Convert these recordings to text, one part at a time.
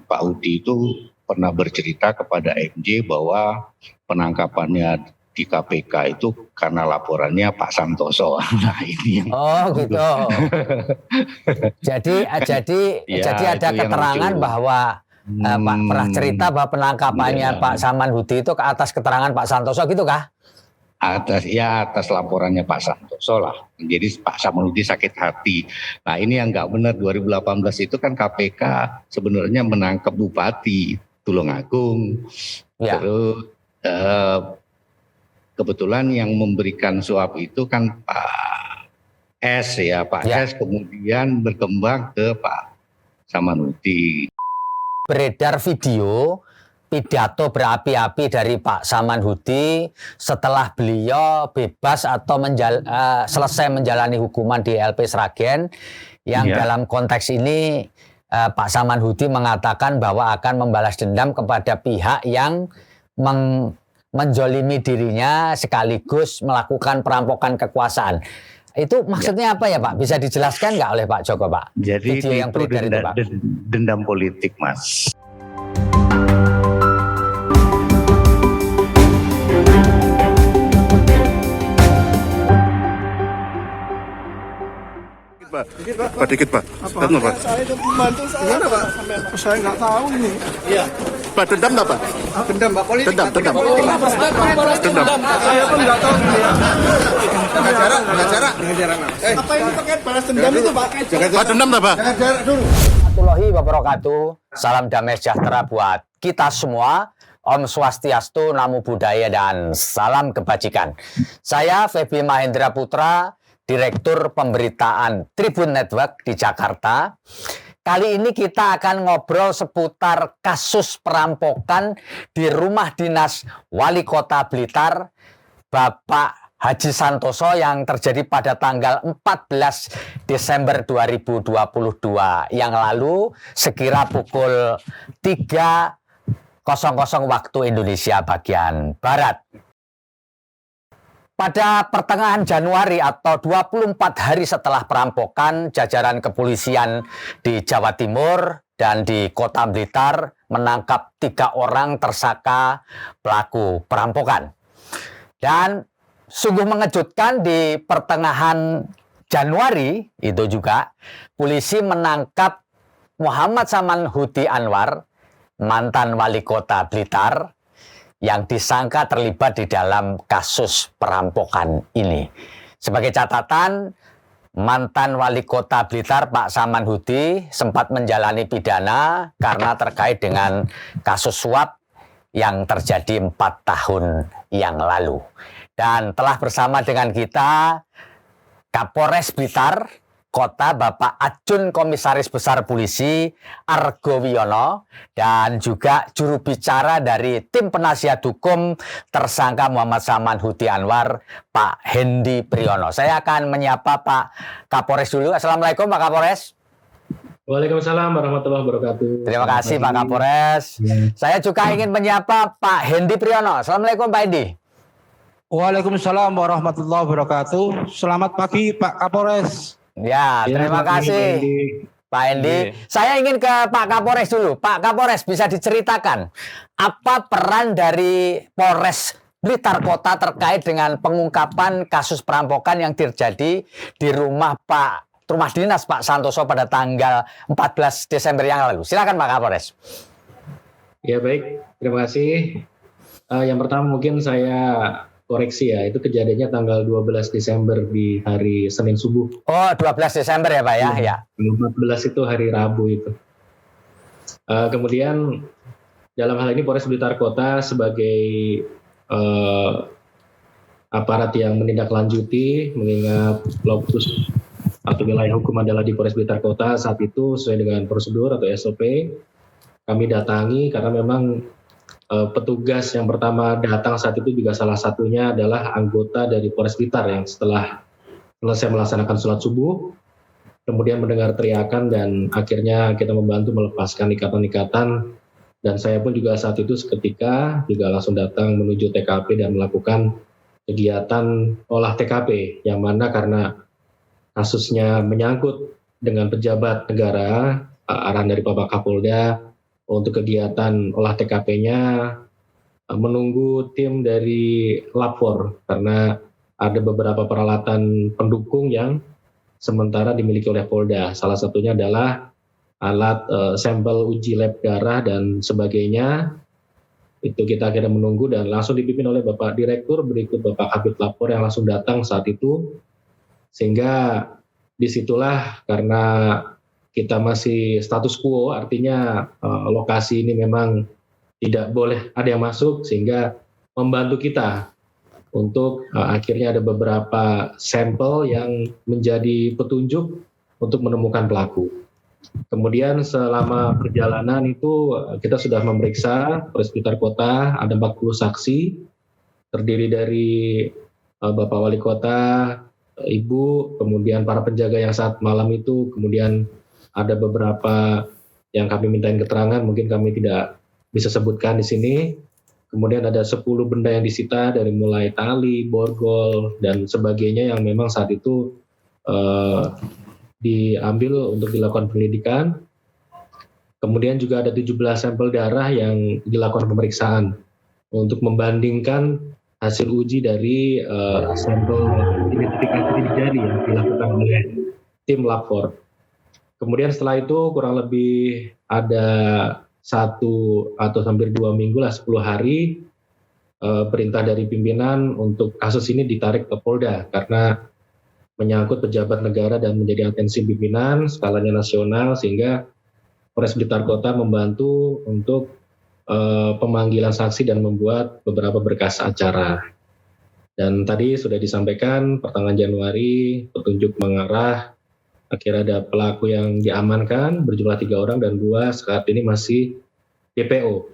Pak Hudi itu pernah bercerita kepada MJ bahwa penangkapannya di KPK itu karena laporannya Pak Santoso. Nah ini yang gitu. jadi Ya, ada itu yang keterangan lucu. bahwa Pak pernah cerita bahwa penangkapannya Iya. Pak Saman Hudi itu ke atas keterangan Pak Santoso gitu kah? Atas laporannya Pak Santoso lah. Jadi Pak Samanhudi sakit hati. Nah ini yang nggak benar, 2018 itu kan KPK sebenarnya menangkap Bupati Tulungagung. Ya. Terus kebetulan yang memberikan suap itu kan Pak S ya. Pak S kemudian berkembang ke Pak Samanhudi. Beredar video pidato berapi-api dari Pak Samanhudi setelah beliau bebas atau selesai menjalani hukuman di LP Sragen, yang dalam konteks ini Pak Samanhudi mengatakan bahwa akan membalas dendam kepada pihak yang menjolimi dirinya sekaligus melakukan perampokan kekuasaan. Itu maksudnya apa ya Pak? Bisa dijelaskan nggak oleh Pak Joko, Pak? Jadi video yang itu beredar itu, Pak. Dendam politik, Mas. Dikit Pak. Apa? Pak. Saya itu membantu saya. Gimana Pak? Saya nggak tahu ini. Iya. Pak, dendam nggak Pak? Dendam Pak, politik. Dendam. Dendam. Saya pun nggak tahu. Jaga jarak. Apa ini terkait balas dendam itu Pak? Pak, dendam nggak Pak? Jaga jarak dulu. Warahmatullahi wabarakatuh. Salam damai sejahtera buat kita semua. Om Swastiastu, Namo Buddhaya, dan salam kebajikan. Saya Feby Mahendra Putra, Direktur Pemberitaan Tribun Network di Jakarta. Kali ini kita akan ngobrol seputar kasus perampokan di rumah dinas Wali Kota Blitar, Bapak Haji Santoso, yang terjadi pada tanggal 14 Desember 2022 yang lalu sekira pukul 3.00 waktu Indonesia bagian Barat. Pada pertengahan Januari atau 24 hari setelah perampokan, jajaran kepolisian di Jawa Timur dan di Kota Blitar menangkap 3 orang tersangka pelaku perampokan. Dan sungguh mengejutkan, di pertengahan Januari itu juga polisi menangkap Muhammad Samanhudi Anwar, mantan wali kota Blitar, yang disangka terlibat di dalam kasus perampokan ini. Sebagai catatan, mantan wali kota Blitar Pak Samanhudi sempat menjalani pidana karena terkait dengan kasus suap yang terjadi 4 tahun yang lalu. Dan telah bersama dengan kita Kapolres Blitar Kota, Bapak Ajun Komisaris Besar Polisi Argo Wiono, dan juga juru bicara dari tim penasihat hukum tersangka Muhammad Samanhudi Anwar, Pak Hendi Priyono. Saya akan menyapa Pak Kapolres dulu. Assalamualaikum Pak Kapolres. Waalaikumsalam warahmatullahi wabarakatuh. Terima kasih Pak Kapolres. Saya juga ingin menyapa Pak Hendi Priyono. Assalamualaikum Pak Hendi. Waalaikumsalam warahmatullahi wabarakatuh. Selamat pagi Pak Kapolres. Ya, terima kasih Pak Hendi. Saya ingin ke Pak Kapolres dulu. Pak Kapolres, bisa diceritakan apa peran dari Polres Blitar Kota terkait dengan pengungkapan kasus perampokan yang terjadi di rumah dinas Pak Santoso pada tanggal 14 Desember yang lalu. Silakan Pak Kapolres. Ya baik, terima kasih. Yang pertama mungkin saya koreksi ya, itu kejadiannya tanggal 12 Desember di hari Senin subuh. Oh, 12 Desember ya Pak ya? Ya. 14 itu hari Rabu itu. Kemudian dalam hal ini Polres Blitar Kota sebagai aparat yang menindaklanjuti, mengingat lokus atau wilayah hukum adalah di Polres Blitar Kota saat itu sesuai dengan prosedur atau SOP, kami datangi karena memang petugas yang pertama datang saat itu juga salah satunya adalah anggota dari Polres Blitar yang setelah selesai melaksanakan sholat subuh, kemudian mendengar teriakan dan akhirnya kita membantu melepaskan ikatan-ikatan, dan saya pun juga saat itu seketika juga langsung datang menuju TKP dan melakukan kegiatan olah TKP, yang mana karena kasusnya menyangkut dengan pejabat negara arahan dari Bapak Kapolda untuk kegiatan olah TKP-nya menunggu tim dari Lapor karena ada beberapa peralatan pendukung yang sementara dimiliki oleh Polda. Salah satunya adalah alat sampel uji lab darah dan sebagainya. Itu kita akhirnya menunggu dan langsung dipimpin oleh Bapak Direktur, berikut Bapak Kabid Lapor yang langsung datang saat itu. Sehingga disitulah karena kita masih status quo, artinya lokasi ini memang tidak boleh ada yang masuk, sehingga membantu kita untuk akhirnya ada beberapa sampel yang menjadi petunjuk untuk menemukan pelaku. Kemudian selama perjalanan itu kita sudah memeriksa Polres Blitar Kota, ada 40 saksi, terdiri dari Bapak Wali Kota, Ibu, kemudian para penjaga yang saat malam itu, kemudian ada beberapa yang kami mintain keterangan, mungkin kami tidak bisa sebutkan di sini. Kemudian ada 10 benda yang disita dari mulai tali, borgol, dan sebagainya yang memang saat itu diambil untuk dilakukan penyelidikan. Kemudian juga ada 17 sampel darah yang dilakukan pemeriksaan untuk membandingkan hasil uji dari sampel identifikasi sidik jari yang dilakukan oleh tim Lapor. Kemudian setelah itu kurang lebih ada 1 atau hampir 2 minggu lah, 10 hari, perintah dari pimpinan untuk kasus ini ditarik ke Polda karena menyangkut pejabat negara dan menjadi atensi pimpinan skalanya nasional, sehingga Polres Blitar Kota membantu untuk pemanggilan saksi dan membuat beberapa berkas acara. Dan tadi sudah disampaikan pertengahan Januari petunjuk mengarah, akhirnya ada pelaku yang diamankan berjumlah 3 orang dan 2 saat ini masih DPO.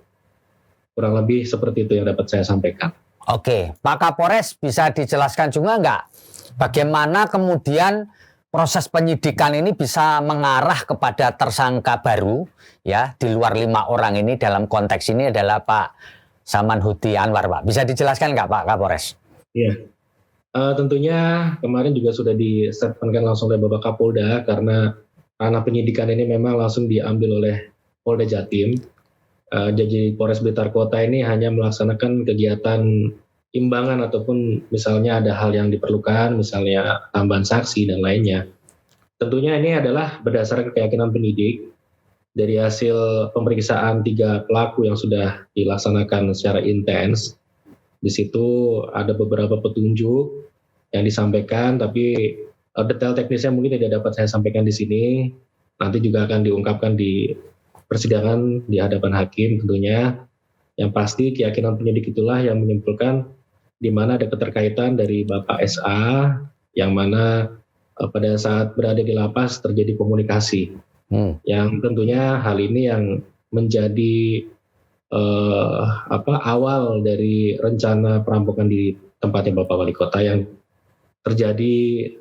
Kurang lebih seperti itu yang dapat saya sampaikan. Oke, Pak Kapolres bisa dijelaskan juga nggak bagaimana kemudian proses penyidikan ini bisa mengarah kepada tersangka baru ya di luar 5 orang ini, dalam konteks ini adalah Pak Saman Hudi Anwar, Pak. Bisa dijelaskan nggak Pak Kapolres? Iya, tentunya kemarin juga sudah distatementkan langsung oleh Bapak Kapolda karena ranah penyidikan ini memang langsung diambil oleh Polda Jatim. Jadi Polres Blitar Kota ini hanya melaksanakan kegiatan imbangan ataupun misalnya ada hal yang diperlukan, misalnya tambahan saksi dan lainnya. Tentunya ini adalah berdasarkan keyakinan penyidik dari hasil pemeriksaan 3 pelaku yang sudah dilaksanakan secara intens. Di situ ada beberapa petunjuk yang disampaikan, tapi detail teknisnya mungkin tidak dapat saya sampaikan di sini. Nanti juga akan diungkapkan di persidangan di hadapan hakim tentunya. Yang pasti keyakinan penyidik itulah yang menyimpulkan di mana ada keterkaitan dari Bapak SA yang mana pada saat berada di lapas terjadi komunikasi. Yang tentunya hal ini yang menjadi awal dari rencana perampokan di tempatnya Bapak Wali Kota yang terjadi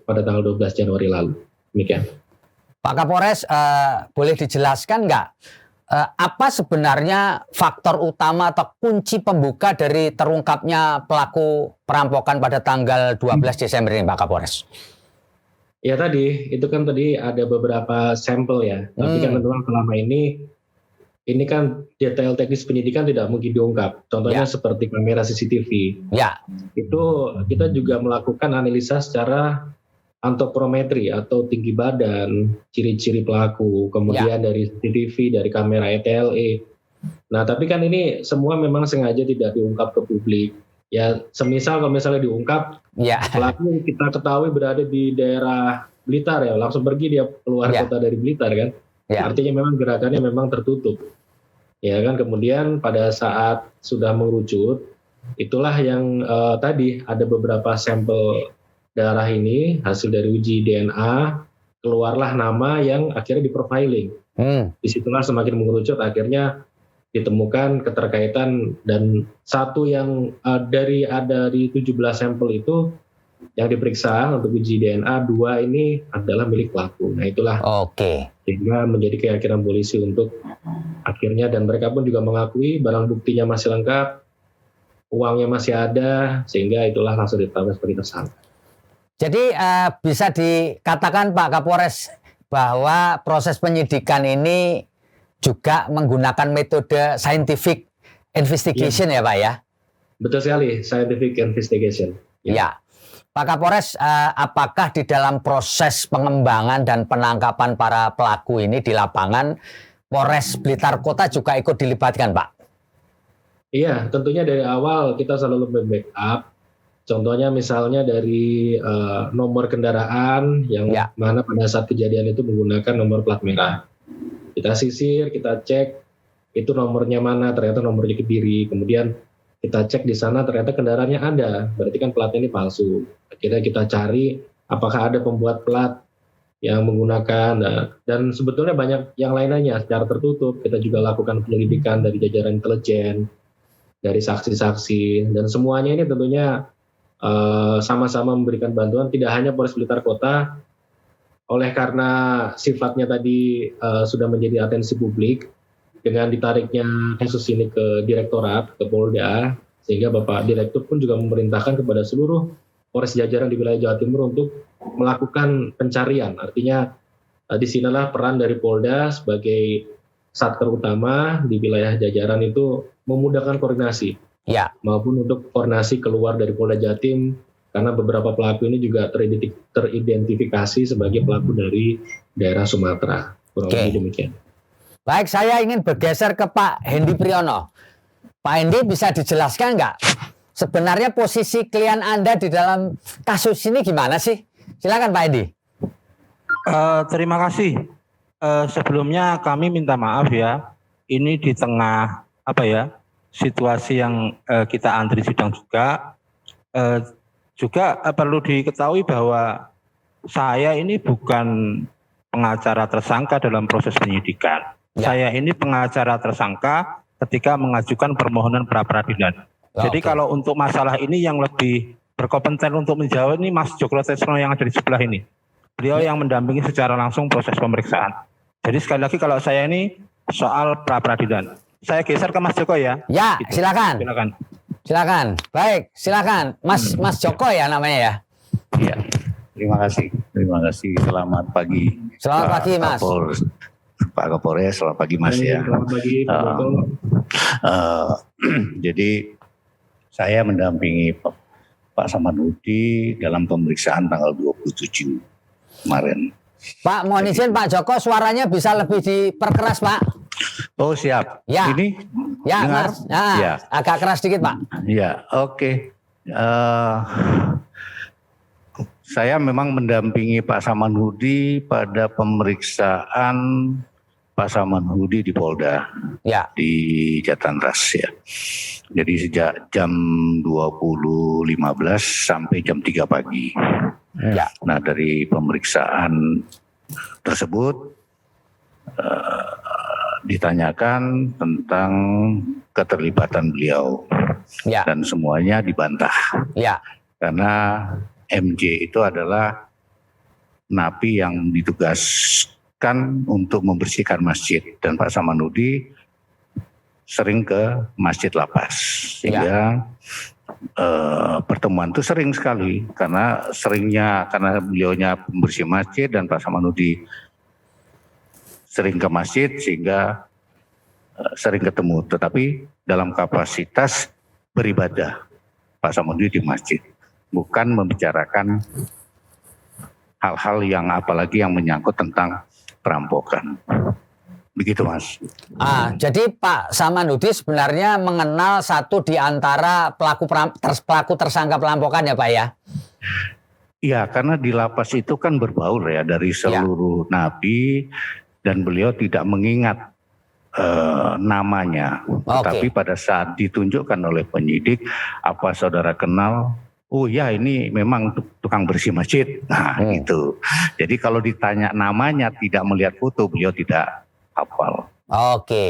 pada tanggal 12 Januari lalu. Demikian. Pak Kapolres, boleh dijelaskan nggak apa sebenarnya faktor utama atau kunci pembuka dari terungkapnya pelaku perampokan pada tanggal 12 Desember ini, Pak Kapolres? Ya tadi, itu kan tadi ada beberapa sampel ya. Tapi kan memang selama ini kan detail teknis penyidikan tidak mungkin diungkap. Contohnya seperti kamera CCTV. Ya. Itu kita juga melakukan analisa secara antropometri atau tinggi badan, ciri-ciri pelaku, kemudian dari CCTV, dari kamera ETLE. Nah, tapi kan ini semua memang sengaja tidak diungkap ke publik. Ya, semisal kalau misalnya diungkap, pelaku kita ketahui berada di daerah Blitar ya, langsung pergi dia keluar kota dari Blitar kan. Artinya memang gerakannya memang tertutup. Ya kan, kemudian pada saat sudah mengerucut, itulah yang tadi ada beberapa sampel darah ini, hasil dari uji DNA, keluarlah nama yang akhirnya diprofiling. Disitulah semakin mengerucut, akhirnya ditemukan keterkaitan dan satu yang dari 17 sampel itu yang diperiksa untuk uji DNA, 2 ini adalah milik pelaku. Nah itulah sehingga menjadi keyakinan polisi untuk akhirnya, dan mereka pun juga mengakui barang buktinya masih lengkap, uangnya masih ada, sehingga itulah langsung ditetapkan sebagai tersangka. Jadi bisa dikatakan Pak Kapolres, bahwa proses penyidikan ini juga menggunakan metode scientific investigation ya Pak ya? Betul sekali, scientific investigation. Ya. Pak Kapolres, apakah di dalam proses pengembangan dan penangkapan para pelaku ini di lapangan, Polres Blitar Kota juga ikut dilibatkan, Pak? Iya, tentunya dari awal kita selalu backup. Contohnya misalnya dari nomor kendaraan yang mana pada saat kejadian itu menggunakan nomor plat merah. Kita sisir, kita cek itu nomornya mana, ternyata nomornya Kediri. Kemudian kita cek di sana ternyata kendaraannya ada, berarti kan platnya ini palsu. Akhirnya kita cari apakah ada pembuat plat yang menggunakan, dan sebetulnya banyak yang lainnya secara tertutup. Kita juga lakukan penyelidikan dari jajaran intelijen, dari saksi-saksi, dan semuanya ini tentunya sama-sama memberikan bantuan, tidak hanya Polres Blitar Kota. Oleh karena sifatnya tadi sudah menjadi atensi publik, dengan ditariknya kasus ini ke Direktorat, ke Polda, sehingga Bapak Direktur pun juga memerintahkan kepada seluruh Polres jajaran di wilayah Jawa Timur untuk melakukan pencarian. Artinya disinilah peran dari Polda sebagai satker utama di wilayah jajaran itu memudahkan koordinasi, maupun untuk koordinasi keluar dari Polda Jatim, karena beberapa pelaku ini juga teridentifikasi sebagai pelaku dari daerah Sumatera. Kurang lebih demikian. Baik, saya ingin bergeser ke Pak Hendy Priyono. Pak Hendy, bisa dijelaskan nggak sebenarnya posisi klien Anda di dalam kasus ini gimana sih? Silakan Pak Hendy. Terima kasih. Sebelumnya kami minta maaf ya. Ini di tengah situasi yang kita antri sidang juga. Juga perlu diketahui bahwa saya ini bukan pengacara tersangka dalam proses penyidikan. Saya ini pengacara tersangka ketika mengajukan permohonan pra-peradilan. Jadi kalau untuk masalah ini yang lebih berkompeten untuk menjawab ini Mas Joko Tesno yang ada di sebelah ini. Beliau yang mendampingi secara langsung proses pemeriksaan. Jadi sekali lagi kalau saya ini soal pra-peradilan. Saya geser ke Mas Joko ya. Ya, gitu. Silakan. Silakan. Baik, silakan. Mas Joko ya namanya ya. Iya. Terima kasih. Selamat pagi. Selamat pagi, Mas. Pak Kapolres, selamat pagi Mas ya. Selamat pagi Pak Joko. Jadi saya mendampingi Pak Samanhudi dalam pemeriksaan tanggal 27 kemarin. Pak, mohon izin Pak Joko, suaranya bisa lebih diperkeras Pak. Oh siap. Ya. Ini ya dengar? Mas. Nah, ya. Agak keras sedikit Pak. Ya, oke. Saya memang mendampingi Pak Samanhudi pada pemeriksaan Pak Samanhudi di Polda, di Jatanras ya. Jadi sejak jam 20.15 sampai jam 3 pagi. Ya. Nah dari pemeriksaan tersebut ditanyakan tentang keterlibatan beliau, dan semuanya dibantah. Karena MJ itu adalah napi yang ditugaskan untuk membersihkan masjid, dan Pak Samanhudi sering ke Masjid Lapas, sehingga pertemuan itu sering sekali karena beliaunya pembersih masjid dan Pak Samanhudi sering ke masjid, sehingga sering ketemu, tetapi dalam kapasitas beribadah Pak Samanhudi di masjid, bukan membicarakan hal-hal yang apalagi yang menyangkut tentang perampokan. Begitu Mas. Jadi Pak Samanhudi sebenarnya mengenal satu di antara pelaku tersangka perampokan ya Pak ya? Iya, karena di lapas itu kan berbaur ya dari seluruh napi, dan beliau tidak mengingat namanya. Tapi pada saat ditunjukkan oleh penyidik, apa saudara kenal? Oh ya, ini memang tukang bersih masjid. Nah gitu. Jadi kalau ditanya namanya, tidak melihat foto, beliau tidak hafal.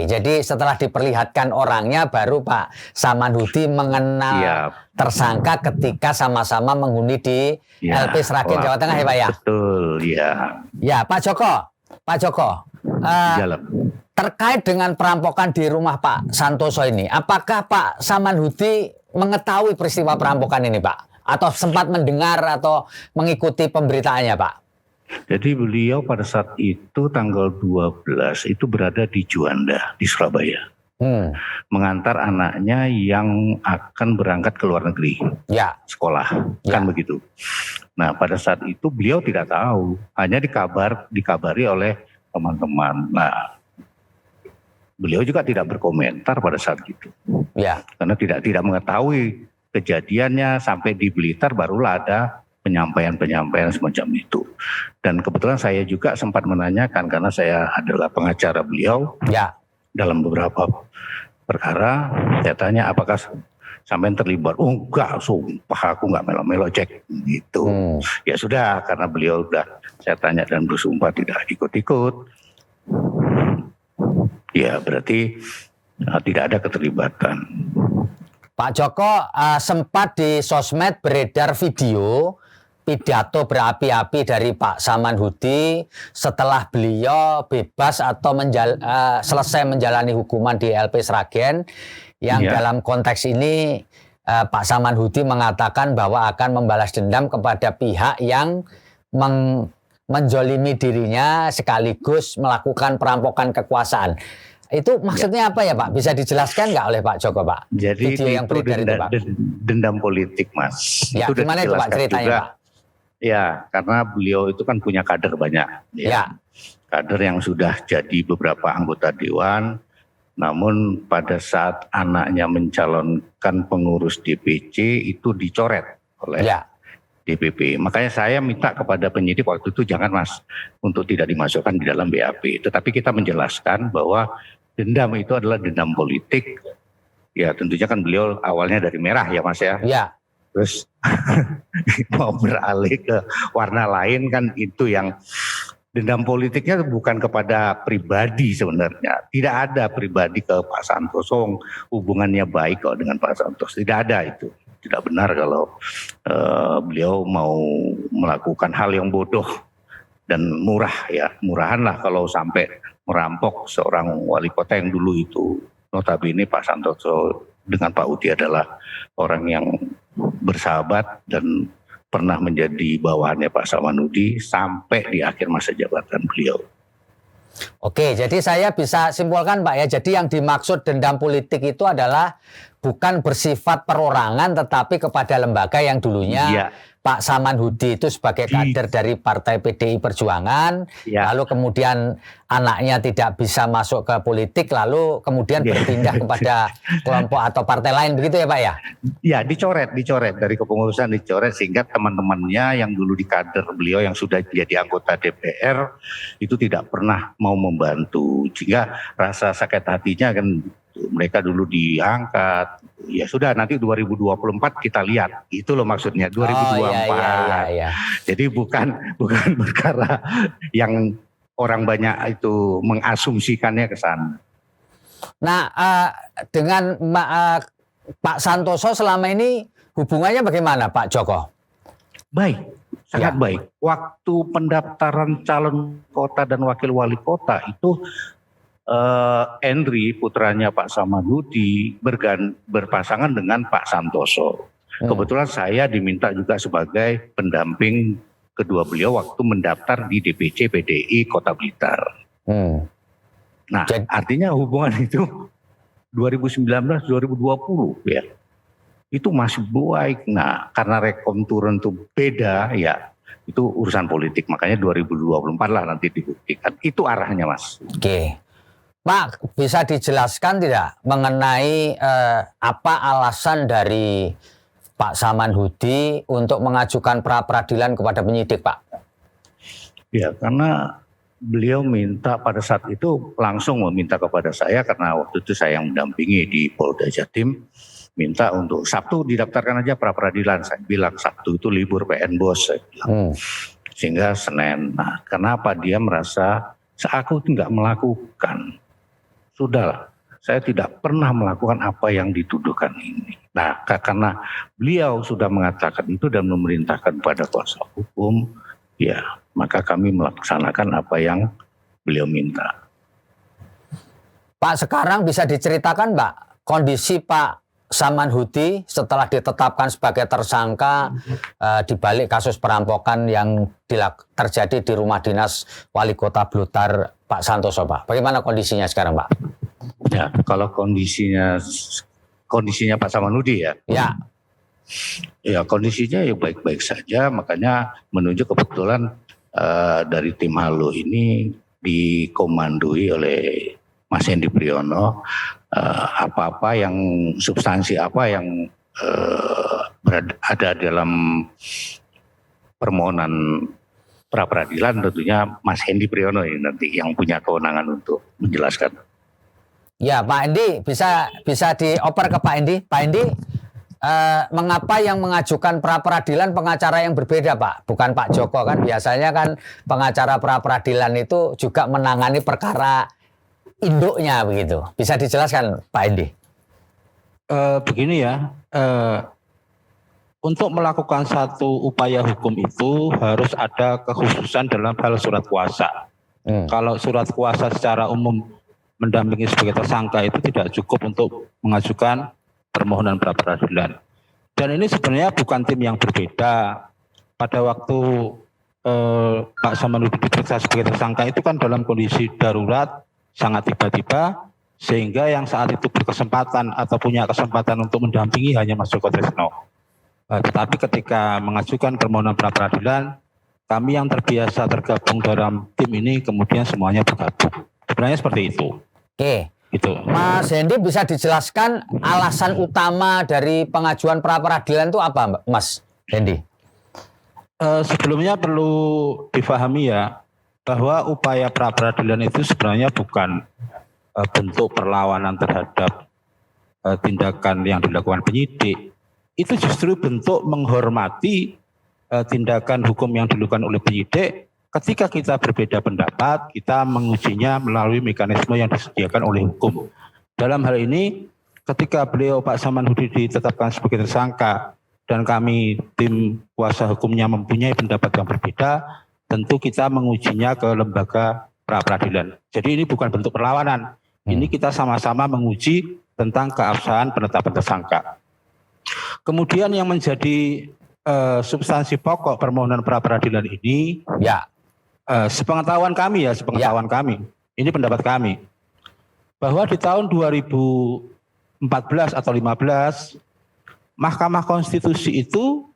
Jadi setelah diperlihatkan orangnya baru Pak Samanhudi mengenal tersangka ketika sama-sama menghuni di LP Sragen Jawa Tengah ya Pak ya? Betul, ya. Ya Pak Joko, terkait dengan perampokan di rumah Pak Santoso ini, apakah Pak Samanhudi mengetahui peristiwa perampokan ini Pak? Atau sempat mendengar atau mengikuti pemberitaannya Pak? Jadi beliau pada saat itu tanggal 12 itu berada di Juanda di Surabaya. Mengantar anaknya yang akan berangkat ke luar negeri, Ya. sekolah, Ya. kan begitu. Nah pada saat itu beliau tidak tahu, hanya dikabari oleh teman-teman. Nah beliau juga tidak berkomentar pada saat itu, Ya. karena tidak mengetahui kejadiannya. Sampai di Blitar barulah ada penyampaian semacam itu. Dan kebetulan saya juga sempat menanyakan karena saya adalah pengacara beliau. Ya. Dalam beberapa perkara, saya tanya apakah sampai terlibat. Oh enggak, sumpah aku enggak melo-melo cek gitu. Ya sudah, karena beliau udah saya tanya dan bersumpah tidak ikut-ikut. Ya berarti tidak ada keterlibatan. Pak Joko, sempat di sosmed beredar video pidato berapi-api dari Pak Saman Hudi setelah beliau bebas atau selesai menjalani hukuman di LP Sragen, yang dalam konteks ini Pak Saman Hudi mengatakan bahwa akan membalas dendam kepada pihak yang menjolimi dirinya sekaligus melakukan perampokan kekuasaan. Itu maksudnya apa ya Pak? Bisa dijelaskan nggak oleh Pak Joko, Pak? Jadi video yang beredar itu, Pak. Dendam politik, Mas. Ya, itu gimana itu Pak ceritanya, juga, Pak? Ya, karena beliau itu kan punya kader banyak. Ya. Kader yang sudah jadi beberapa anggota dewan. Namun pada saat anaknya mencalonkan pengurus DPC itu dicoret oleh DPP. Makanya saya minta kepada penyidik waktu itu jangan Mas untuk tidak dimasukkan di dalam BAP. Tetapi kita menjelaskan bahwa dendam itu adalah dendam politik. Ya tentunya kan beliau awalnya dari merah ya Mas ya. Ya. Terus mau beralih ke warna lain kan itu yang dendam politiknya bukan kepada pribadi sebenarnya. Tidak ada pribadi ke Pak Santoso, hubungannya baik kok dengan Pak Santoso. Tidak ada itu. Tidak benar kalau beliau mau melakukan hal yang bodoh dan murah ya. Murahan lah kalau sampai merampok seorang wali kota yang dulu itu. Notabene Pak Santoso dengan Pak Hudi adalah orang yang bersahabat dan pernah menjadi bawahannya Pak Samanhudi sampai di akhir masa jabatan beliau. Oke, jadi saya bisa simpulkan Pak ya, jadi yang dimaksud dendam politik itu adalah bukan bersifat perorangan tetapi kepada lembaga yang dulunya Pak Samanhudi itu sebagai kader dari Partai PDI Perjuangan, lalu kemudian anaknya tidak bisa masuk ke politik, lalu kemudian berpindah kepada kelompok atau partai lain, begitu ya Pak ya? Ya, dicoret dari kepengurusan dicoret sehingga teman-temannya yang dulu di kader beliau yang sudah jadi anggota DPR itu tidak pernah mau membantu, sehingga rasa sakit hatinya kan mereka dulu diangkat. Ya sudah nanti 2024 kita lihat. Itu loh maksudnya 2024. Iya. Jadi bukan perkara yang orang banyak itu mengasumsikannya ke sana. Nah, dengan Pak Santoso selama ini hubungannya bagaimana Pak Joko? Baik, sangat baik. Waktu pendaftaran calon kota dan wakil wali kota itu Henry putranya Pak Samanhudi berpasangan dengan Pak Santoso. Kebetulan saya diminta juga sebagai pendamping kedua beliau waktu mendaftar di DPC PDI Kota Blitar. Nah, artinya hubungan itu 2019-2020 ya. Itu masih baik. Nah, karena rekom turun itu beda ya. Itu urusan politik. Makanya 2024 lah nanti dibuktikan. Itu arahnya, Mas. Oke. Pak, bisa dijelaskan tidak mengenai apa alasan dari Pak Samanhudi untuk mengajukan pra-peradilan kepada penyidik, Pak? Ya, karena beliau minta pada saat itu langsung meminta kepada saya karena waktu itu saya yang mendampingi di Polda Jatim, minta untuk Sabtu didaftarkan aja pra-peradilan. Saya bilang Sabtu itu libur PN Bos, saya bilang. Sehingga Senin. Nah, kenapa dia merasa aku tidak melakukan? Sudahlah, saya tidak pernah melakukan apa yang dituduhkan ini. Nah, karena beliau sudah mengatakan itu dan memerintahkan pada kuasa hukum, ya maka kami melaksanakan apa yang beliau minta. Pak, sekarang bisa diceritakan Pak, kondisi Pak Samanhudi setelah ditetapkan sebagai tersangka di balik kasus perampokan yang terjadi di rumah dinas Wali Kota Blitar Pak Santoso, Pak. Bagaimana kondisinya sekarang, Pak? Ya, kalau kondisinya Pak Samanhudi ya. Ya. Ya, kondisinya ya baik-baik saja, makanya menunjuk kebetulan dari tim Halo ini dikomandoi oleh Mas Hendy Priyono, apa-apa yang substansi apa yang ada dalam permohonan pra peradilan, tentunya Mas Hendy Priyono ini nanti yang punya kewenangan untuk menjelaskan. Ya, Pak Hendy, bisa dioper ke Pak Hendy. Pak Hendy, mengapa yang mengajukan pra peradilan pengacara yang berbeda, Pak? Bukan Pak Joko kan? Biasanya kan pengacara pra peradilan itu juga menangani perkara induknya begitu. Bisa dijelaskan, Pak Hendy? Begini ya, untuk melakukan satu upaya hukum itu harus ada kekhususan dalam hal surat kuasa. Kalau surat kuasa secara umum mendampingi sebagai tersangka itu tidak cukup untuk mengajukan permohonan pra peradilan. Dan ini sebenarnya bukan tim yang berbeda. Pada waktu Pak Samanhudi diperiksa sebagai tersangka itu kan dalam kondisi darurat, sangat tiba-tiba, sehingga yang saat itu berkesempatan atau punya kesempatan untuk mendampingi hanya Mas Joko Tresno. Tetapi ketika mengajukan permohonan pra peradilan, kami yang terbiasa tergabung dalam tim ini kemudian semuanya bergabung. Sebenarnya seperti itu. Oke. Itu. Mas Hendy, bisa dijelaskan alasan utama dari pengajuan pra peradilan itu apa, Mas Hendy? Sebelumnya perlu difahami ya, bahwa upaya pra peradilan itu sebenarnya bukan bentuk perlawanan terhadap tindakan yang dilakukan penyidik. Itu justru bentuk menghormati tindakan hukum yang dilakukan oleh penyidik. Ketika kita berbeda pendapat, kita mengujinya melalui mekanisme yang disediakan oleh hukum. Dalam hal ini, ketika beliau Pak Samanhudi ditetapkan sebagai tersangka dan kami tim kuasa hukumnya mempunyai pendapat yang berbeda, tentu kita mengujinya ke lembaga pra peradilan. Jadi ini bukan bentuk perlawanan. Ini kita sama-sama menguji tentang keabsahan penetapan tersangka. Kemudian yang menjadi substansi pokok permohonan pra peradilan ini, ya, sepengetahuan kami, ini pendapat kami, bahwa di tahun 2014 atau 2015, Mahkamah Konstitusi itu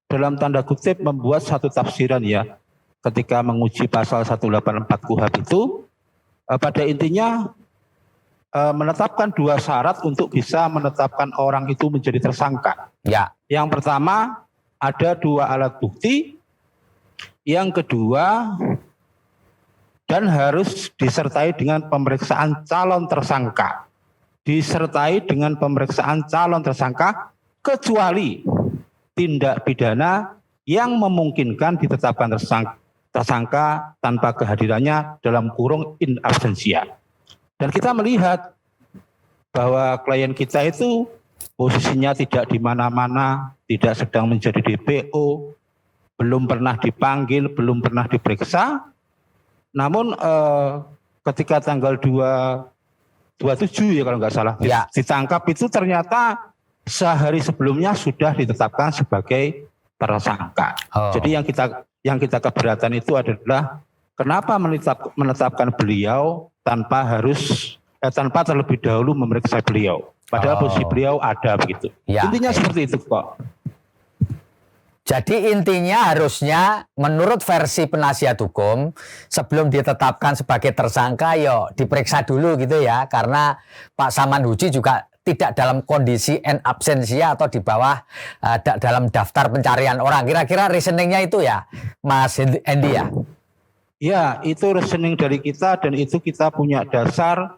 dalam tanda kutip membuat satu tafsiran ya, ketika menguji pasal 184 KUHP itu, pada intinya menetapkan dua syarat untuk bisa menetapkan orang itu menjadi tersangka. Ya. Yang pertama, ada dua alat bukti. Yang kedua, dan harus disertai dengan pemeriksaan calon tersangka. Disertai dengan pemeriksaan calon tersangka, kecuali tindak pidana yang memungkinkan ditetapkan tersangka tanpa kehadirannya dalam kurung in absentia. Dan kita melihat bahwa klien kita itu posisinya tidak di mana-mana, tidak sedang menjadi DPO, belum pernah dipanggil, belum pernah diperiksa. Namun ketika tanggal 27 ya kalau nggak salah, ya, ditangkap itu ternyata sehari sebelumnya sudah ditetapkan sebagai tersangka. Jadi yang kita keberatan itu adalah kenapa menetapkan beliau tanpa terlebih dahulu memeriksa beliau. Padahal posisi beliau ada begitu. Ya. Intinya seperti itu kok. Jadi intinya harusnya menurut versi penasihat hukum sebelum ditetapkan sebagai tersangka yo diperiksa dulu gitu ya, karena Pak Samanhudi juga tidak dalam kondisi in absentia atau di bawah dalam daftar pencarian orang. Kira-kira reasoningnya itu ya, Mas Hendy ya? Ya, itu reasoning dari kita dan itu kita punya dasar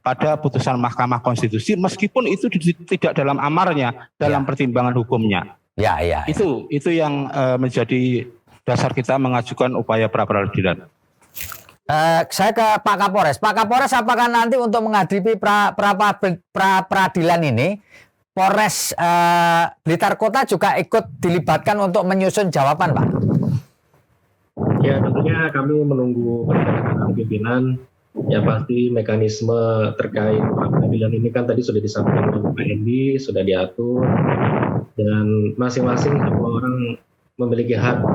pada putusan Mahkamah Konstitusi meskipun itu tidak dalam amarnya, dalam pertimbangan hukumnya. Ya, ya. Itu yang menjadi dasar kita mengajukan upaya pra peradilan. Saya ke Pak Kapolres. Pak Kapolres, apakah nanti untuk menghadapi pra peradilan ini Polres Blitar Kota juga ikut dilibatkan untuk menyusun jawaban, Pak? Ya, tentunya kami menunggu pernyataan pimpinan Yang pasti mekanisme terkait peradilan ini kan tadi sudah disampaikan oleh Pak Hendi, sudah diatur, dan masing-masing semua orang memiliki hak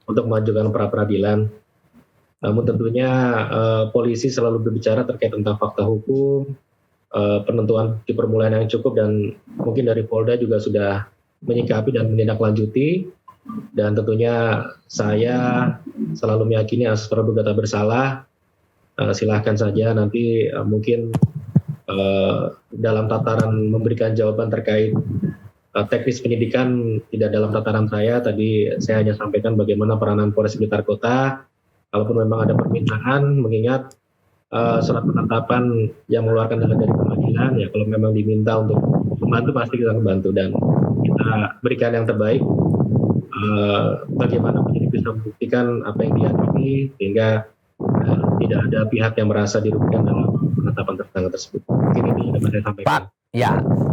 untuk mengajukan pra-peradilan. Namun tentunya polisi selalu berbicara terkait tentang fakta hukum, penentuan bukti permulaan yang cukup, dan mungkin dari Polda juga sudah menyikapi dan menindaklanjuti. Dan tentunya saya selalu meyakini asas praduga tak bersalah. Silahkan saja nanti mungkin dalam tataran memberikan jawaban terkait teknis penyidikan tidak dalam tataran saya. Tadi saya hanya sampaikan bagaimana peranan Polres Blitar Kota. Kalaupun memang ada permintaan, mengingat surat penetapan yang mengeluarkan dari pengadilan, ya kalau memang diminta untuk membantu pasti kita membantu dan kita berikan yang terbaik. Bagaimana penyidik bisa membuktikan apa yang diyakini sehingga tidak ada pihak yang merasa dirugikan dalam penetapan tersangka tersebut. Mungkin ini dapat saya sampaikan.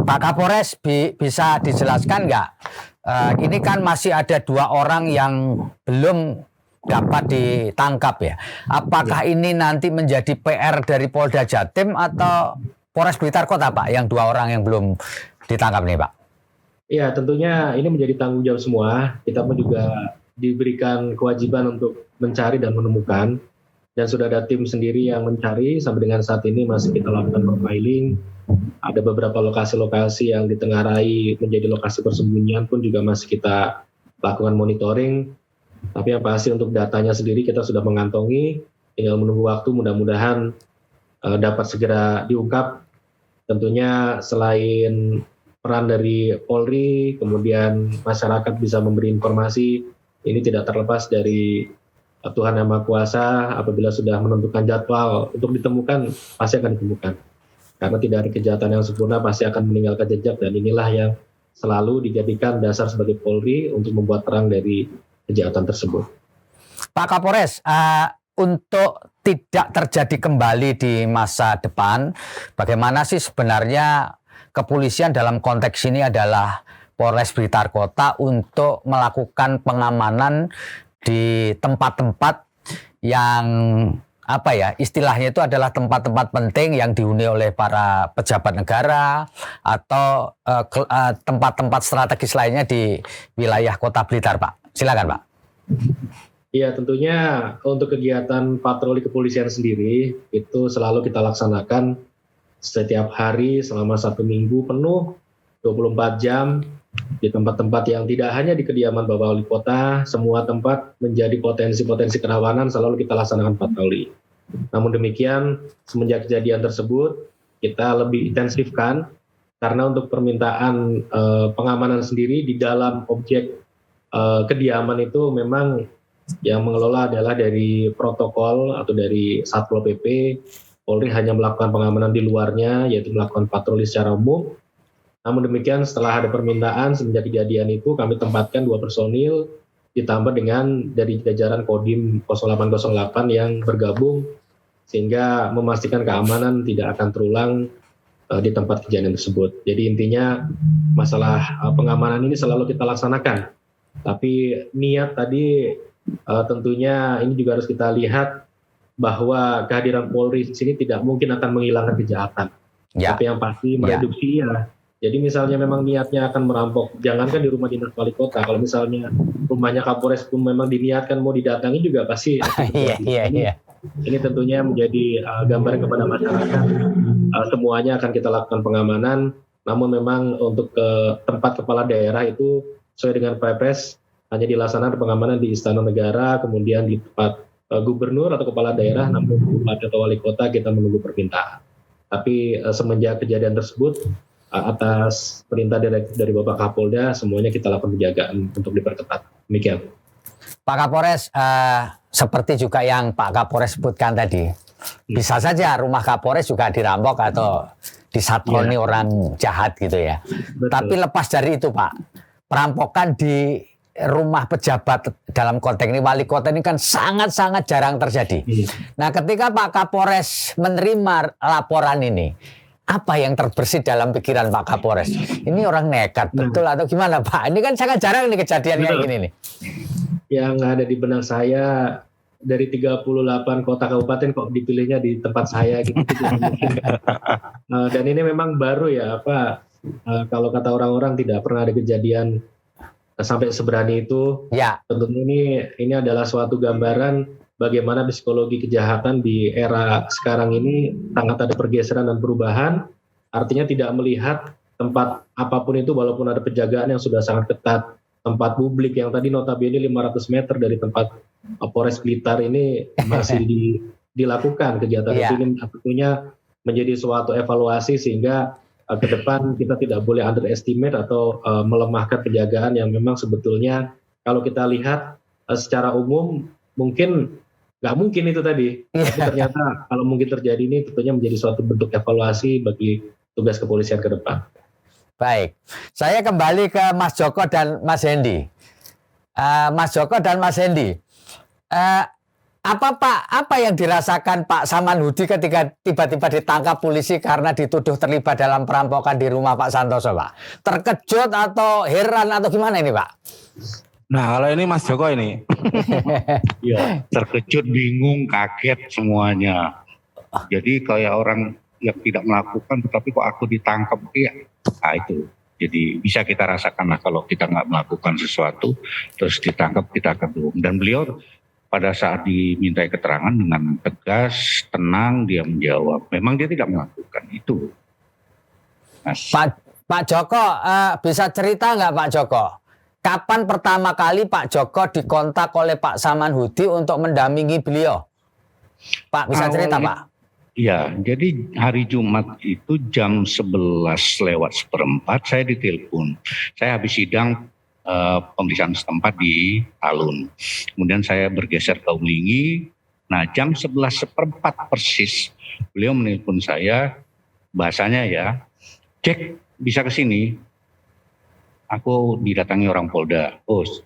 Pak Kapolres bisa dijelaskan nggak? Ini kan masih ada 2 orang yang belum dapat ditangkap ya. Apakah ini nanti menjadi PR dari Polda Jatim atau Polres Blitar Kota, Pak, yang 2 orang yang belum ditangkap nih, Pak? Ya, tentunya ini menjadi tanggung jawab semua. Kita pun juga diberikan kewajiban untuk mencari dan menemukan. Dan sudah ada tim sendiri yang mencari. Sampai dengan saat ini masih kita lakukan profiling. Ada beberapa lokasi-lokasi yang ditengarai menjadi lokasi persembunyian pun juga masih kita lakukan monitoring. Tapi yang pasti untuk datanya sendiri kita sudah mengantongi. Tinggal menunggu waktu, mudah-mudahan dapat segera diungkap. Tentunya selain peran dari Polri, kemudian masyarakat bisa memberi informasi, ini tidak terlepas dari Tuhan Yang Maha Kuasa. Apabila sudah menentukan jadwal untuk ditemukan, pasti akan ditemukan. Karena tidak ada kejahatan yang sempurna, pasti akan meninggalkan jejak, dan inilah yang selalu dijadikan dasar sebagai Polri untuk membuat terang dari kejahatan tersebut. Pak Kapolres, untuk tidak terjadi kembali di masa depan, bagaimana sih sebenarnya kepolisian dalam konteks ini adalah Polres Blitar Kota untuk melakukan pengamanan di tempat-tempat yang istilahnya itu adalah tempat-tempat penting yang dihuni oleh para pejabat negara atau tempat-tempat strategis lainnya di wilayah Kota Blitar, Pak. Silakan, Pak. Iya, tentunya untuk kegiatan patroli kepolisian sendiri itu selalu kita laksanakan setiap hari selama 1 minggu penuh 24 jam di tempat-tempat yang tidak hanya di kediaman Bapak Wali Kota, semua tempat menjadi potensi-potensi kerawanan selalu kita laksanakan patroli. Namun demikian, semenjak kejadian tersebut kita lebih intensifkan karena untuk permintaan pengamanan sendiri di dalam objek kediaman itu memang yang mengelola adalah dari protokol atau dari Satpol PP. Polri hanya melakukan pengamanan di luarnya, yaitu melakukan patroli secara umum. Namun demikian, setelah ada permintaan semenjak kejadian itu, kami tempatkan 2 personil ditambah dengan dari jajaran Kodim 0808 yang bergabung sehingga memastikan keamanan tidak akan terulang di tempat kejadian tersebut. Jadi intinya masalah pengamanan ini selalu kita laksanakan. Tapi niat tadi tentunya ini juga harus kita lihat bahwa kehadiran Polri di sini tidak mungkin akan menghilangkan kejahatan. Ya. Tapi yang pasti mereduksi ya. Jadi misalnya memang niatnya akan merampok, jangankan di rumah dinas wali kota, kalau misalnya rumahnya Kapolres pun memang diniatkan mau didatangi juga pasti. Iya. Ini tentunya menjadi gambaran kepada masyarakat. Semuanya akan kita lakukan pengamanan, namun memang untuk ke tempat kepala daerah itu sesuai dengan Perpres hanya dilaksanakan pengamanan di Istana Negara, kemudian di tempat gubernur atau kepala daerah, namun bupati atau wali kota kita menunggu permintaan. Tapi semenjak kejadian tersebut, atas perintah dari Bapak Kapolda, semuanya kita lakukan penjagaan untuk diperketat. Demikian. Pak Kapolres, seperti juga yang Pak Kapolres sebutkan tadi, bisa saja rumah Kapolres juga dirampok atau disatroni orang jahat gitu ya. Betul. Tapi lepas dari itu, Pak, perampokan di rumah pejabat dalam konteks ini wali kota ini kan sangat-sangat jarang terjadi. Nah, ketika Pak Kapolres menerima laporan ini, apa yang terbersit dalam pikiran Pak Kapolres? Ini orang nekat betul atau gimana, Pak? Ini kan sangat jarang nih kejadian kayak gini nih. Yang ada di benak saya dari 38 kota kabupaten kok dipilihnya di tempat saya gitu. Dan ini memang baru ya, kalau kata orang-orang tidak pernah ada kejadian sampai seberani itu. Ya, Tentunya ini adalah suatu gambaran bagaimana psikologi kejahatan di era sekarang ini sangat ada pergeseran dan perubahan. Artinya tidak melihat tempat apapun itu walaupun ada penjagaan yang sudah sangat ketat. Tempat publik yang tadi notabene 500 meter dari tempat Polres Blitar ini masih dilakukan kegiatan Iya. itu. Ini tentunya menjadi suatu evaluasi sehingga ke depan kita tidak boleh underestimate atau melemahkan penjagaan yang memang sebetulnya kalau kita lihat secara umum mungkin nggak mungkin itu tadi. Tapi ternyata kalau mungkin terjadi ini tentunya menjadi suatu bentuk evaluasi bagi tugas kepolisian ke depan. baik. Saya kembali ke Mas Joko dan Mas Hendy. Mas Joko dan Mas Hendy, apa yang dirasakan Pak Samanhudi ketika tiba-tiba ditangkap polisi karena dituduh terlibat dalam perampokan di rumah Pak Santoso, Pak? Terkejut atau heran atau gimana ini, Pak? Nah, kalau ini Mas Joko ini. Ya, terkejut, bingung, kaget semuanya. Jadi kayak orang yang tidak melakukan, tetapi kok aku ditangkap, ya, nah itu. Jadi bisa kita rasakan lah kalau kita nggak melakukan sesuatu, terus ditangkap, kita kedua. Dan beliau pada saat dimintai keterangan dengan tegas, tenang, dia menjawab. Memang dia tidak melakukan itu. Mas. Pak Joko, bisa cerita nggak Pak Joko? Kapan pertama kali Pak Joko dikontak oleh Pak Samanhudi untuk mendampingi beliau? Pak, bisa cerita, Pak? Ya, jadi hari Jumat itu jam 11:04 saya ditelepon. Saya habis sidang pemeriksaan setempat di Talun. Kemudian saya bergeser ke Ulingi. Nah, jam 11:04 persis beliau menelpon saya, bahasanya ya, "Cek, bisa ke sini. Aku didatangi orang Polda." "Bos,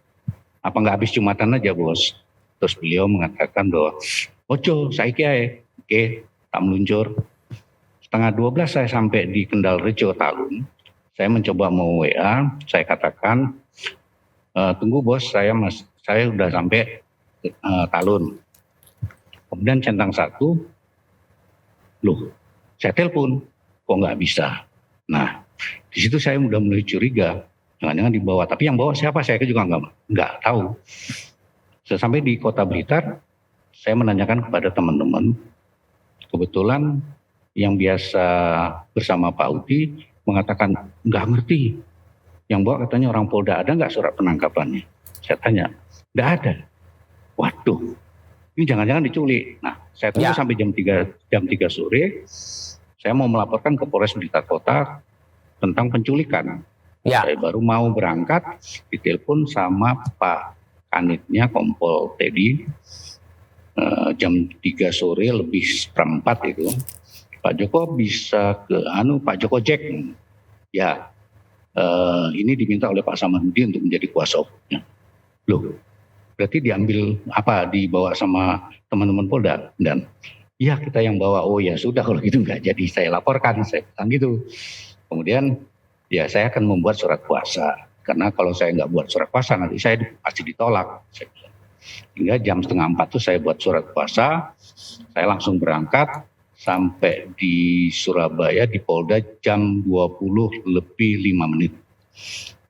apa nggak habis Jumatan aja, Bos?" Terus beliau mengatakan bahwa, "Ojo, saiki ae." Oke, tak meluncur. 11:30 saya sampai di Kendal Rejo, Talun. Saya mencoba mau WA, saya katakan, "Tunggu Bos, saya udah sampai Talun." Kemudian centang satu, loh, saya telepon, kok nggak bisa. Nah, di situ saya udah mulai curiga, jangan-jangan dibawa. Tapi yang bawa siapa? Saya juga nggak tahu. Sesampai di Kota Blitar, saya menanyakan kepada teman-teman. Kebetulan yang biasa bersama Pak Udi mengatakan nggak ngerti. Yang bawa katanya orang Polda, ada nggak surat penangkapannya? Saya tanya, nggak ada. Waduh, ini jangan-jangan diculik. Nah, saya tunggu sampai jam 3 sore. Saya mau melaporkan ke Polres Blitar Kota tentang penculikan. Ya. Saya baru mau berangkat, ditelepon sama Pak Kanitnya, Kompol Teddy. Jam 3 sore lebih seperempat itu, Pak Joko bisa ke Pak Joko Jack. Ya, ini diminta oleh Pak Samanhudi untuk menjadi kuasa hukumnya. Loh, berarti dibawa sama teman-teman Polda? Dan iya, kita yang bawa. Oh ya sudah, kalau gitu nggak jadi saya laporkan, saya bilang gitu. Kemudian ya saya akan membuat surat kuasa, karena kalau saya nggak buat surat kuasa nanti saya pasti ditolak. Hingga jam 3:30 tuh saya buat surat kuasa, saya langsung berangkat sampai di Surabaya di Polda jam 20:05.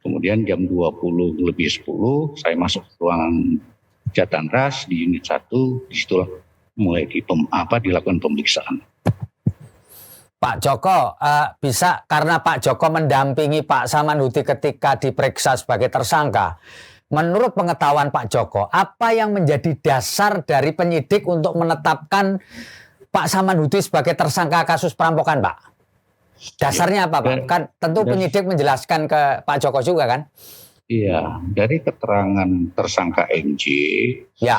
Kemudian jam 20:10 saya masuk ke ruangan Jatanras di unit 1, disitulah mulai dilakukan pemeriksaan. Pak Joko, bisa karena Pak Joko mendampingi Pak Samanhudi ketika diperiksa sebagai tersangka. Menurut pengetahuan Pak Joko, apa yang menjadi dasar dari penyidik untuk menetapkan Pak Samanhudi sebagai tersangka kasus perampokan, Pak? Dasarnya apa, Pak? Kan tentu penyidik menjelaskan ke Pak Joko juga, kan? Iya, dari keterangan tersangka MJ, ya,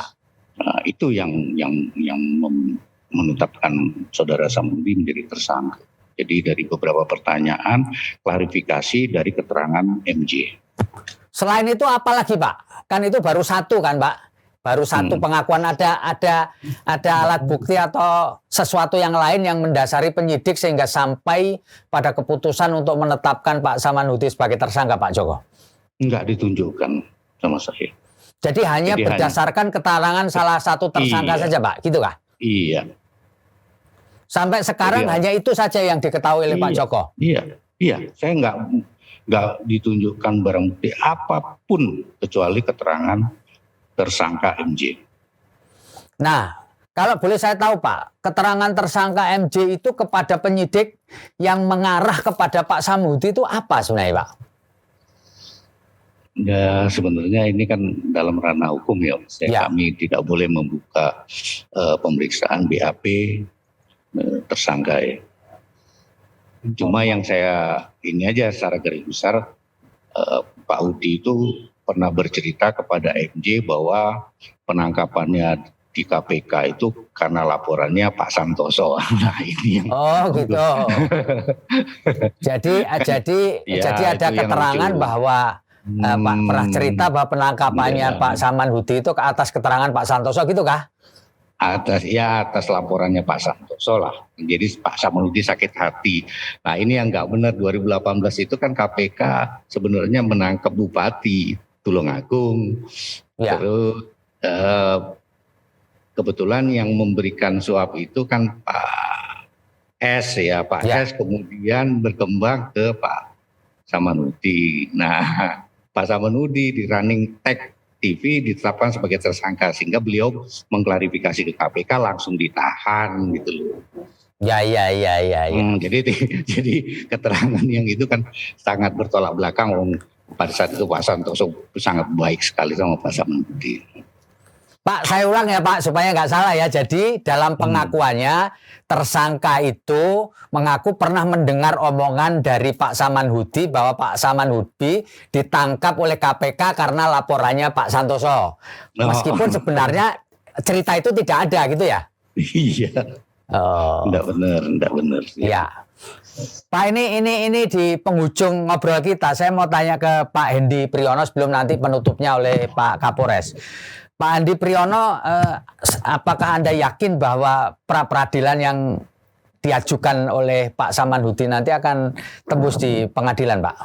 itu yang menetapkan saudara Samanhudi menjadi tersangka. Jadi dari beberapa pertanyaan, klarifikasi dari keterangan MJ. Selain itu apa lagi, Pak? Kan itu baru satu kan, Pak? Baru satu pengakuan, ada alat bukti atau sesuatu yang lain yang mendasari penyidik sehingga sampai pada keputusan untuk menetapkan Pak Samanhudi sebagai tersangka, Pak Joko? Enggak ditunjukkan sama saya. Jadi hanya Jadi berdasarkan keterangan salah satu tersangka Iya. saja, Pak, gitu kah? Iya, Sampai sekarang Iya. hanya itu saja yang diketahui oleh Pak Iya. Joko. iya. Saya nggak ditunjukkan barang bukti apapun kecuali keterangan tersangka MJ. Nah, kalau boleh saya tahu, Pak, keterangan tersangka MJ itu kepada penyidik yang mengarah kepada Pak Samhudi itu apa sebenarnya, Pak? Ya sebenarnya ini kan dalam ranah hukum ya, Ya. kami tidak boleh membuka pemeriksaan BAP tersangka ya. Cuma yang saya ini aja secara garis besar, Pak Hudi itu pernah bercerita kepada MJ bahwa penangkapannya di KPK itu karena laporannya Pak Santoso. Nah ini yang Oh, gitu. jadi Ya, ada itu yang keterangan lucu. bahwa Pak pernah cerita bahwa penangkapannya Iya. Pak Samanhudi itu ke atas keterangan Pak Santoso, gitu kah? atas laporannya Pak Santoso lah. Jadi Pak Samanhudi sakit hati. Nah ini yang nggak benar, 2018 itu kan KPK sebenarnya menangkap Bupati Tulungagung. Ya. Terus kebetulan yang memberikan suap itu kan Pak S ya, Pak Ya. S kemudian berkembang ke Pak Samanhudi. Nah Pak Samanhudi di running tag TV ditetapkan sebagai tersangka sehingga beliau mengklarifikasi ke KPK langsung ditahan gitu loh. Ya. Jadi keterangan yang itu kan sangat bertolak belakang. Pada saat itu Pak Santoso sangat baik sekali sama Pak Samanhudi. Pak, saya ulang ya, Pak, supaya nggak salah ya. Jadi dalam pengakuannya tersangka itu mengaku pernah mendengar omongan dari Pak Samanhudi bahwa Pak Samanhudi ditangkap oleh KPK karena laporannya Pak Santoso. Meskipun sebenarnya cerita itu tidak ada gitu ya? Iya, Oh, enggak benar. ya. Pak, ini di penghujung ngobrol kita, saya mau tanya ke Pak Hendi Priyono sebelum nanti penutupnya oleh Pak Kapolres. Pak Hendi Priyono, apakah Anda yakin bahwa pra-peradilan yang diajukan oleh Pak Samanhudi nanti akan tembus di pengadilan, Pak?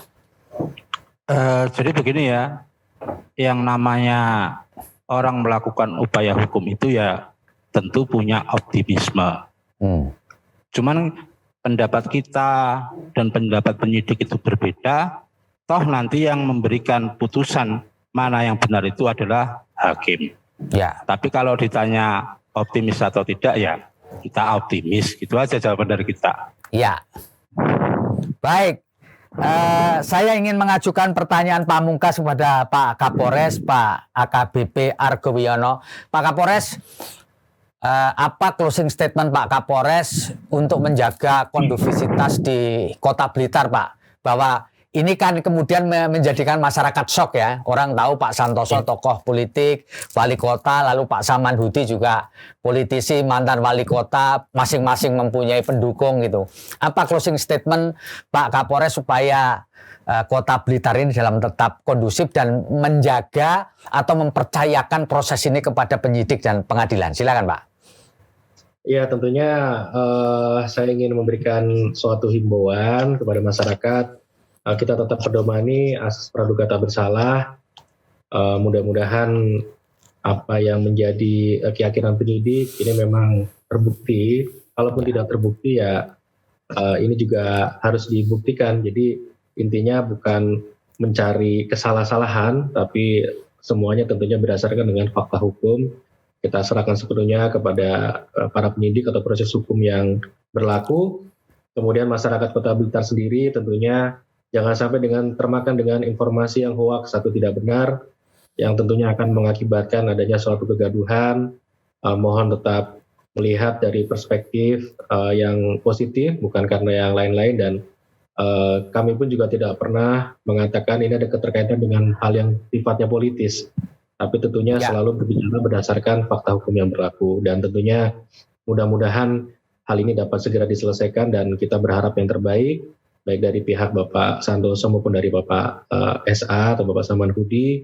Jadi begini ya, yang namanya orang melakukan upaya hukum itu ya tentu punya optimisme. Cuman pendapat kita dan pendapat penyidik itu berbeda, toh nanti yang memberikan putusan mana yang benar itu adalah hakim. Ya. Tapi kalau ditanya optimis atau tidak ya kita optimis, gitu aja jawaban dari kita. Ya. Baik. Saya ingin mengajukan pertanyaan pamungkas kepada Pak Kapolres, Pak AKBP Argo Wiono. Pak Kapolres, apa closing statement Pak Kapolres untuk menjaga kondusivitas di Kota Blitar, Pak? Bahwa ini kan kemudian menjadikan masyarakat shock ya. Orang tahu Pak Santoso tokoh politik, wali kota, lalu Pak Samanhudi juga politisi, mantan wali kota, masing-masing mempunyai pendukung gitu. Apa closing statement Pak Kapolres supaya Kota Blitar ini dalam tetap kondusif dan menjaga atau mempercayakan proses ini kepada penyidik dan pengadilan? Silakan, Pak. Ya, tentunya saya ingin memberikan suatu himbauan kepada masyarakat. Kita tetap pedomani asas praduga tak bersalah. Mudah-mudahan apa yang menjadi keyakinan penyidik ini memang terbukti. Kalaupun tidak terbukti ya ini juga harus dibuktikan. Jadi intinya bukan mencari kesalahan, tapi semuanya tentunya berdasarkan dengan fakta hukum. Kita serahkan sepenuhnya kepada para penyidik atau proses hukum yang berlaku. Kemudian masyarakat Kota Blitar sendiri tentunya jangan sampai termakan dengan informasi yang hoaks atau tidak benar, yang tentunya akan mengakibatkan adanya suatu kegaduhan. Mohon tetap melihat dari perspektif yang positif, bukan karena yang lain-lain, dan kami pun juga tidak pernah mengatakan ini ada keterkaitan dengan hal yang sifatnya politis. Tapi tentunya selalu berbicara berdasarkan fakta hukum yang berlaku, dan tentunya mudah-mudahan hal ini dapat segera diselesaikan dan kita berharap yang terbaik, baik dari pihak Bapak Santoso maupun dari Bapak SA atau Bapak Samanhudi.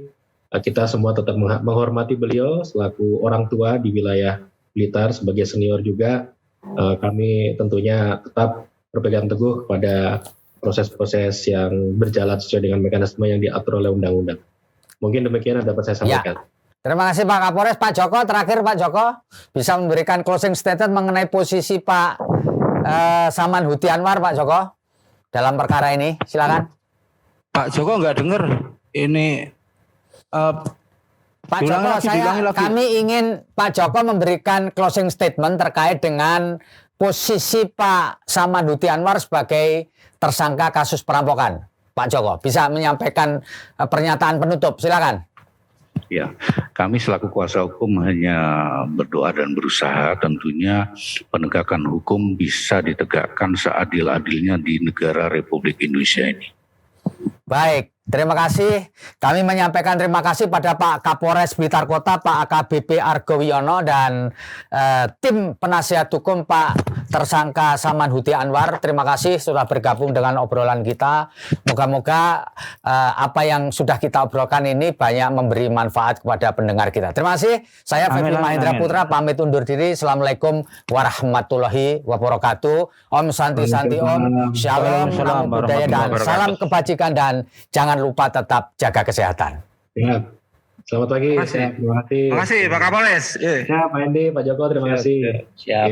Kita semua tetap menghormati beliau selaku orang tua di wilayah Blitar, sebagai senior juga. Kami tentunya tetap berpegang teguh pada proses-proses yang berjalan sesuai dengan mekanisme yang diatur oleh undang-undang. Mungkin demikian yang dapat saya sampaikan. Terima kasih Pak Kapolres. Pak Joko, terakhir Pak Joko bisa memberikan closing statement mengenai posisi Pak Saman Hudi Anwar, Pak Joko, dalam perkara ini. Silakan. Pak Joko nggak dengar ini. Pak Joko, kami ingin Pak Joko memberikan closing statement terkait dengan posisi Pak Saman Hudi Anwar sebagai tersangka kasus perampokan. Pak Joko bisa menyampaikan pernyataan penutup. Silakan. Ya, kami selaku kuasa hukum hanya berdoa dan berusaha tentunya penegakan hukum bisa ditegakkan seadil-adilnya di negara Republik Indonesia ini. Baik, terima kasih. Kami menyampaikan terima kasih pada Pak Kapolres Blitar Kota, Pak AKBP Argo Wiono, dan tim penasihat hukum Pak tersangka Saman Hudi Anwar. Terima kasih sudah bergabung dengan obrolan kita. Moga-moga apa yang sudah kita obrolkan ini banyak memberi manfaat kepada pendengar kita. Terima kasih. Saya Febri Mahendra Putra pamit undur diri. Assalamualaikum warahmatullahi wabarakatuh. Om Santi Santi Om. Shalom, namo buddhaya, dan salam kebajikan, dan jangan lupa tetap jaga kesehatan. Ya. Selamat pagi. Terima kasih. Terima kasih. Terima kasih Pak Kapolres. Ya, Pak Hendi, Pak Joko, terima kasih. Siap.